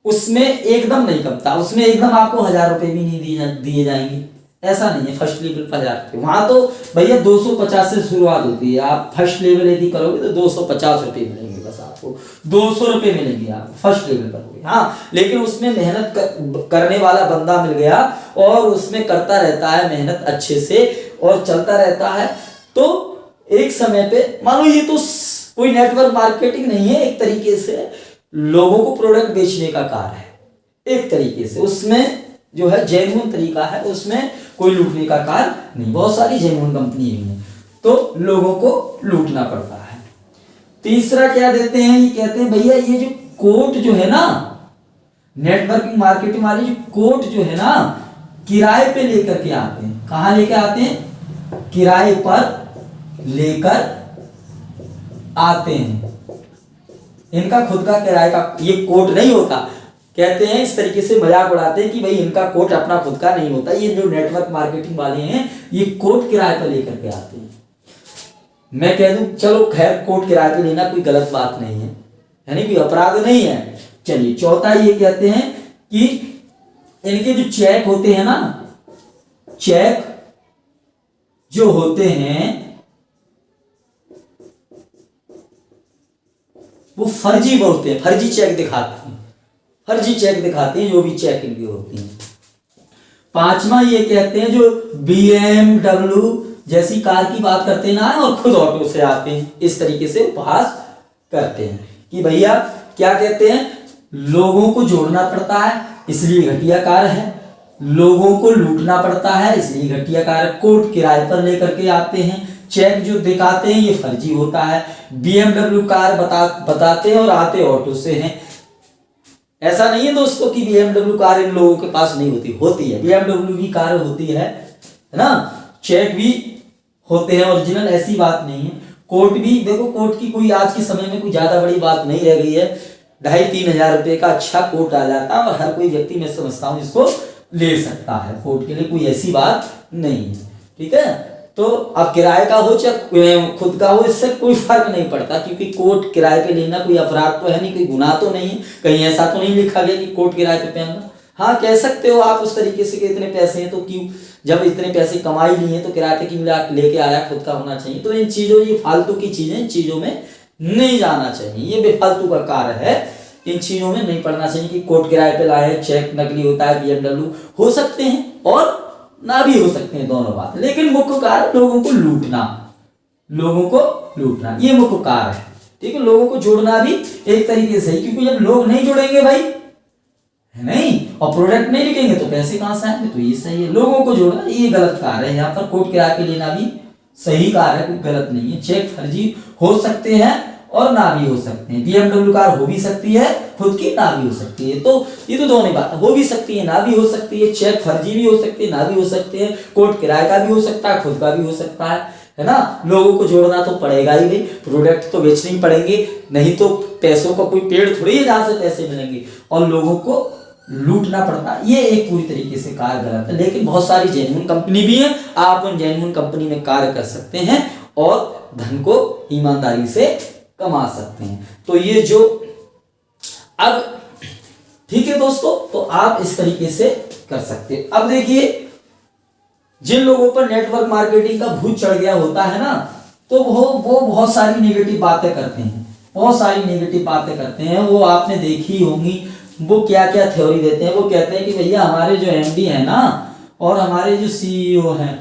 उसमें एकदम नहीं कमता, उसमें एकदम आपको 1000 रुपए भी नहीं दिए जाएंगे, ऐसा नहीं है। फर्स्ट लेवल पर 1000 रुपये, वहां तो भैया 250 से शुरुआत होती है। आप फर्स्ट लेवल यदि करोगे तो 250 रुपये मिलेंगे, बस आपको 200 रुपये मिलेंगे आप फर्स्ट लेवल करोगे। हाँ, लेकिन उसमें मेहनत करने वाला बंदा मिल गया और उसमें करता रहता है मेहनत अच्छे से और चलता रहता है, तो एक समय पे मानो ये तो कोई नेटवर्क मार्केटिंग नहीं है, एक तरीके से लोगों को प्रोडक्ट बेचने का कार्य है। एक तरीके से, उसमें जो है जेन्युइन तरीका है, उसमें कोई लूटने का कार्य नहीं। बहुत सारी जेन्युइन कंपनी है तो लोगों को लूटना पड़ता है। तीसरा क्या देते हैं, ये कहते हैं भैया ये जो कोट जो है ना, नेटवर्किंग मार्केटिंग वाली जो कोट जो है ना, किराए पे लेकर के आते हैं। कहां लेकर आते हैं? किराए पर लेकर आते हैं। इनका खुद का किराए का ये कोट नहीं होता। कहते हैं इस तरीके से मजाक उड़ाते हैं कि भाई इनका कोट अपना खुद का नहीं होता। ये जो नेटवर्क मार्केटिंग वाले हैं ये कोट किराए पर लेकर के आते हैं। मैं कह दूं चलो खैर, कोट किराए पे लेना कोई गलत बात नहीं है, यानी कोई अपराध नहीं है। चलिए चौथा ये कहते हैं कि इनके जो चेक होते हैं ना, चेक जो होते हैं वो फर्जी बोलते हैं, फर्जी चेक दिखाते हैं, फर्जी चेक दिखाते हैं जो भी चेक इनके होते हैं। पांचवा ये कहते हैं जो BMW जैसी कार की बात करते हैं ना और खुद ऑटो से आते हैं, इस तरीके से उपहास करते हैं कि भैया क्या कहते हैं, लोगों को जोड़ना पड़ता है इसलिए घटिया कार है, लोगों को लूटना पड़ता है इसलिए घटिया कार है, कोट किराए पर लेकर के आते हैं, चेक जो दिखाते हैं ये फर्जी होता है, BMW कार बताते हैं और आते ऑटो से हैं। ऐसा नहीं है दोस्तों कि BMW कार इन लोगों के पास नहीं होती, होती है, BMW की कार होती है ना, चेक भी होते हैं ओरिजिनल, ऐसी बात नहीं है। कोट भी देखो, कोट की कोई आज के समय में कोई ज्यादा बड़ी बात नहीं रह गई है। 2,500-3 हजार रुपए का अच्छा कोट आ जाता है और हर कोई व्यक्ति, मैं समझता हूं, इसको ले सकता है। कोट के लिए कोई ऐसी बात नहीं है, ठीक है। तो अब किराए का हो चाहे खुद का हो, इससे कोई फर्क नहीं पड़ता, क्योंकि कोट किराए पे लेना कोई अपराध तो है नहीं, कोई गुनाह तो नहीं है। कहीं ऐसा तो नहीं लिखा गया कि कोट किराए पे पहनना। हाँ कह सकते हो आप उस तरीके से कि इतने पैसे हैं तो क्यों, जब इतने पैसे कमाई लिए हैं तो किराए पे क्यों लेके आया, खुद का होना चाहिए। तो इन चीजों, ये फालतू की चीजें, इन चीजों में नहीं जाना चाहिए, ये बेफालतू का कार्य है, इन चीजों में नहीं पड़ना चाहिए कि कोट किराए पे लाए, चेक नकली होता है, BMW हो सकते हैं और ना भी हो सकते हैं, दोनों बात। लेकिन मुख्य कार्य लोगों को लूटना, लोगों को लूटना, ये मुख्य कार्य है, ठीक है। लोगों को जोड़ना भी एक तरीके से, क्योंकि जब लोग नहीं जुड़ेंगे भाई, है नहीं, और प्रोडक्ट नहीं बिकेंगे तो पैसे कहां से आएंगे, तो ये सही है। लोगों को जोड़ना ये गलत कार्य है। यहाँ पर कोट किराए के लेना भी सही कार्य है, कोई गलत नहीं है। चेक फर्जी हो सकते हैं और ना भी हो सकते हैं। BMW कार हो भी सकती है खुद की, ना भी हो सकती है। तो ये तो दोनों बात हो भी सकती है, ना भी हो सकती है। चेक फर्जी भी हो सकती है, ना भी हो सकते हैं। कोट किराए का भी हो सकता है, खुद का भी हो सकता है ना। लोगों को जोड़ना तो पड़ेगा ही भाई, प्रोडक्ट तो बेचने ही पड़ेंगे, नहीं तो पैसों का कोई पेड़ थोड़ी है जहां से पैसे मिलेंगे, और लोगों को लूटना पड़ता है। ये एक पूरी तरीके से कार्य गलत है। लेकिन बहुत सारी जेन्युइन कंपनी भी है, आप उन जेन्युइन कंपनी में कार्य कर सकते हैं और धन को ईमानदारी से कमा सकते हैं। तो ये जो अब ठीक है दोस्तों, तो आप इस तरीके से कर सकते हैं। अब देखिए, जिन लोगों पर नेटवर्क मार्केटिंग का भूत चढ़ गया होता है ना, तो वो बहुत सारी नेगेटिव बातें करते हैं, बहुत सारी नेगेटिव बातें करते हैं। वो आपने देखी होंगी, वो क्या क्या थ्योरी देते हैं। वो कहते हैं कि भैया हमारे जो MD है ना और हमारे जो CEO हैं,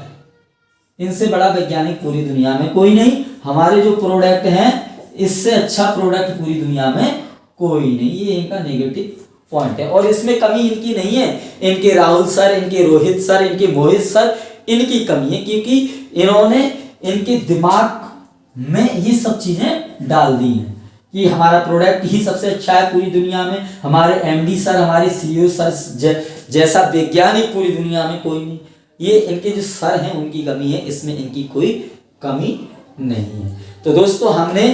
इनसे बड़ा वैज्ञानिक पूरी दुनिया में कोई नहीं। हमारे जो प्रोडक्ट हैं, इससे अच्छा प्रोडक्ट पूरी दुनिया में कोई नहीं। ये इनका नेगेटिव पॉइंट है और इसमें कमी इनकी नहीं है, इनके राहुल सर, इनके रोहित सर, इनके मोहित सर, इनकी कमी है, क्योंकि इन्होंने इनके दिमाग में ये सब चीजें डाल दी हैं कि हमारा प्रोडक्ट ही सबसे अच्छा है पूरी दुनिया में। हमारे MD सर, हमारे CEO सर जैसा वैज्ञानिक पूरी दुनिया में कोई नहीं। ये इनके जो सर हैं उनकी कमी है, इसमें इनकी कोई कमी नहीं है। तो दोस्तों, हमने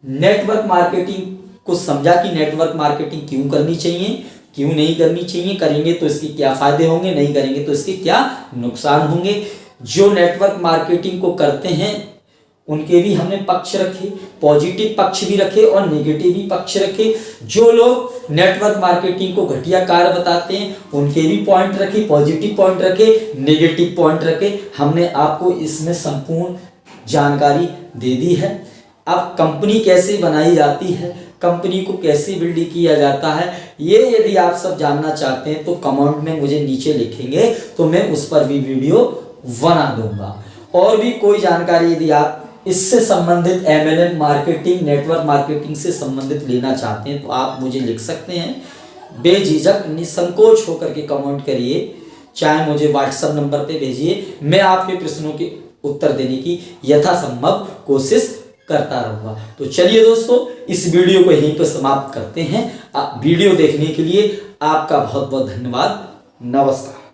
नेटवर्क मार्केटिंग को समझा कि नेटवर्क मार्केटिंग क्यों करनी चाहिए, क्यों नहीं करनी चाहिए, करेंगे तो इसके क्या फायदे होंगे, नहीं करेंगे तो इसके क्या नुकसान होंगे। जो नेटवर्क मार्केटिंग को करते हैं उनके भी हमने पक्ष रखे, पॉजिटिव पक्ष भी रखे और नेगेटिव भी पक्ष रखे। जो लोग नेटवर्क मार्केटिंग को घटिया कार्य बताते हैं उनके भी पॉइंट रखे, पॉजिटिव पॉइंट रखे, नेगेटिव पॉइंट रखे। हमने आपको इसमें संपूर्ण जानकारी दे दी है। अब कंपनी कैसे बनाई जाती है, कंपनी को कैसे बिल्ड किया जाता है, ये यदि आप सब जानना चाहते हैं तो कमेंट में मुझे नीचे लिखेंगे, तो मैं उस पर भी वीडियो बना दूंगा। और भी कोई जानकारी यदि आप इससे संबंधित MLM मार्केटिंग, नेटवर्क मार्केटिंग से संबंधित लेना चाहते हैं तो आप मुझे लिख सकते हैं, बेझिझक निसंकोच होकर के कमेंट करिए, चाहे मुझे व्हाट्सएप नंबर पे भेजिए, मैं आपके प्रश्नों के उत्तर देने की यथासंभव कोशिश करता रहूंगा। तो चलिए दोस्तों, इस वीडियो को यहीं पर समाप्त करते हैं। वीडियो देखने के लिए आपका बहुत बहुत धन्यवाद। नमस्कार।